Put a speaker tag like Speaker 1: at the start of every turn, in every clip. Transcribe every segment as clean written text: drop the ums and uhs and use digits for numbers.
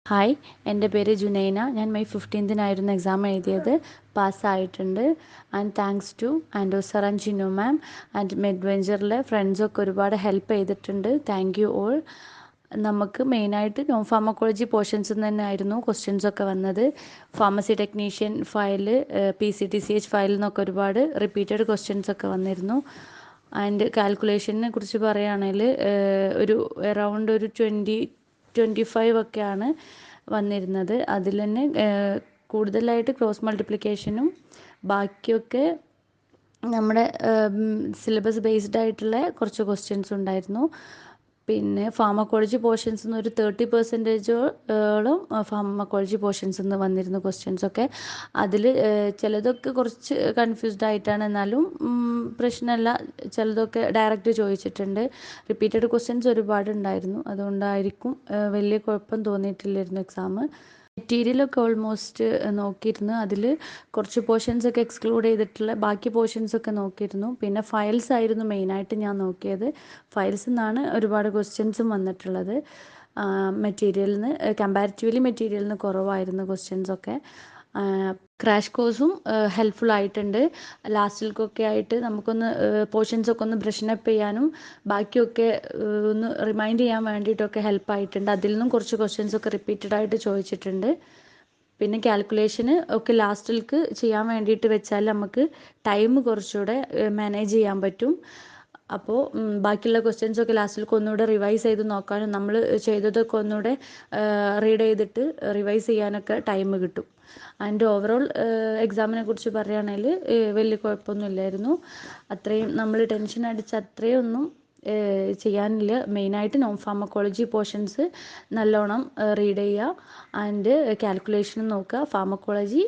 Speaker 1: Hi, എൻ്റെ പേര് ജുനൈന. ഞാൻ മെയ് 15-നായിരുന്നു എക്സാം എഴുതിയത്. പാസ്സായിട്ടുണ്ട്. ആൻഡ് താങ്ക്സ് ടു ആൻഡോ ആൻഡ് ജിനു മാം ആൻഡ് മെഡ്വെഞ്ചറിലെ ഫ്രണ്ട്സൊക്കെ ഒരുപാട് ഹെൽപ്പ് ചെയ്തിട്ടുണ്ട്. Thank you all. നമുക്ക് മെയിനായിട്ട് നോൺ ഫാർമക്കോളജി പോർഷൻസിൽ നിന്ന് തന്നെയായിരുന്നു ക്വസ്റ്റ്യൻസൊക്കെ വന്നത്. ഫാർമസി ടെക്നീഷ്യൻ ഫയൽ, PCTCH ഫയലിൽ നിന്നൊക്കെ ഒരുപാട് റിപ്പീറ്റഡ് ക്വസ്റ്റ്യൻസൊക്കെ വന്നിരുന്നു. ആൻഡ് കാൽക്കുലേഷനെ കുറിച്ച് പറയുകയാണെങ്കിൽ ഒരു അറൗണ്ട് ഒരു 25 ഒക്കെയാണ് വന്നിരുന്നത്. അതിൽ തന്നെ കൂടുതലായിട്ട് ക്രോസ് മൾട്ടിപ്ലിക്കേഷനും ബാക്കിയൊക്കെ നമ്മുടെ സിലബസ് ബേസ്ഡ് ആയിട്ടുള്ള കുറച്ച് ക്വസ്റ്റ്യൻസ് ഉണ്ടായിരുന്നു. പിന്നെ ഫാർമക്കോളജി പോർഷൻസിൽ നിന്ന് ഒരു 30%ഓളം ഫാർമക്കോളജി പോർഷൻസിൽ നിന്ന് വന്നിരുന്നു ക്വസ്റ്റ്യൻസൊക്കെ. അതിൽ ചിലതൊക്കെ കുറച്ച് കൺഫ്യൂസ്ഡ് ആയിട്ടാണ്, എന്നാലും പ്രശ്നമല്ല. ചിലതൊക്കെ ഡയറക്റ്റ് ചോദിച്ചിട്ടുണ്ട്. റിപ്പീറ്റഡ് ക്വസ്റ്റ്യൻസ് ഒരുപാട് ഉണ്ടായിരുന്നു, അതുകൊണ്ടായിരിക്കും വലിയ കുഴപ്പം തോന്നിയിട്ടില്ലായിരുന്നു എക്സാം. മെറ്റീരിയലൊക്കെ ഓൾമോസ്റ്റ് നോക്കിയിരുന്നു. അതിൽ കുറച്ച് പോർഷൻസൊക്കെ എക്സ്ക്ലൂഡ് ചെയ്തിട്ടുള്ള ബാക്കി പോർഷൻസൊക്കെ നോക്കിയിരുന്നു. പിന്നെ ഫയൽസ് ആയിരുന്നു മെയിനായിട്ട് ഞാൻ നോക്കിയത്. ഫയൽസിൽ നിന്നാണ് ഒരുപാട് ക്വസ്റ്റ്യൻസും വന്നിട്ടുള്ളത്. മെറ്റീരിയലിൽ നിന്ന് കമ്പാരിറ്റീവ്ലി മെറ്റീരിയലിൽ നിന്ന് കുറവായിരുന്നു ക്വസ്റ്റ്യൻസൊക്കെ. ക്രാഷ് കോഴ്സും ഹെൽപ്ഫുൾ ആയിട്ടുണ്ട്. ലാസ്റ്റിലേക്കൊക്കെ ആയിട്ട് നമുക്കൊന്ന് പോർഷൻസൊക്കെ ഒന്ന് ബ്രഷനപ്പ് ചെയ്യാനും ബാക്കിയൊക്കെ ഒന്ന് റിമൈൻഡ് ചെയ്യാൻ വേണ്ടിയിട്ടൊക്കെ ഹെൽപ്പായിട്ടുണ്ട്. അതിൽ നിന്നും കുറച്ച് ക്വസ്റ്റ്യൻസൊക്കെ റിപ്പീറ്റഡ് ആയിട്ട് ചോദിച്ചിട്ടുണ്ട്. പിന്നെ കാൽക്കുലേഷന് ഒക്കെ ലാസ്റ്റിലേക്ക് ചെയ്യാൻ വേണ്ടിയിട്ട് വെച്ചാൽ നമുക്ക് ടൈം കുറച്ചുകൂടെ മാനേജ് ചെയ്യാൻ പറ്റും. അപ്പോൾ ബാക്കിയുള്ള ക്വസ്റ്റ്യൻസൊക്കെ ലാസ്റ്റിലേക്ക് ഒന്നുകൂടെ റിവൈസ് ചെയ്ത് നോക്കാനും നമ്മൾ ചെയ്തതൊക്കെ ഒന്നുകൂടെ റീഡ് ചെയ്തിട്ട് റിവൈസ് ചെയ്യാനൊക്കെ ടൈം കിട്ടും. ആൻഡ് ഓവറോൾ എക്സാമിനെ കുറിച്ച് പറയുകയാണെങ്കിൽ വലിയ കുഴപ്പമൊന്നുമില്ലായിരുന്നു. അത്രയും നമ്മൾ ടെൻഷൻ അടിച്ച് അത്രയും ഒന്നും ചെയ്യാനില്ല. മെയിനായിട്ട് നോൺ ഫാർമക്കോളജി പോർഷൻസ് നല്ലോണം റീഡ് ചെയ്യുക ആൻഡ് കാൽക്കുലേഷനും നോക്കുക, ഫാർമക്കോളജി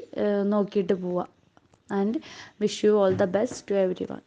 Speaker 1: നോക്കിയിട്ട് പോവുക. And wish you all the best to every one.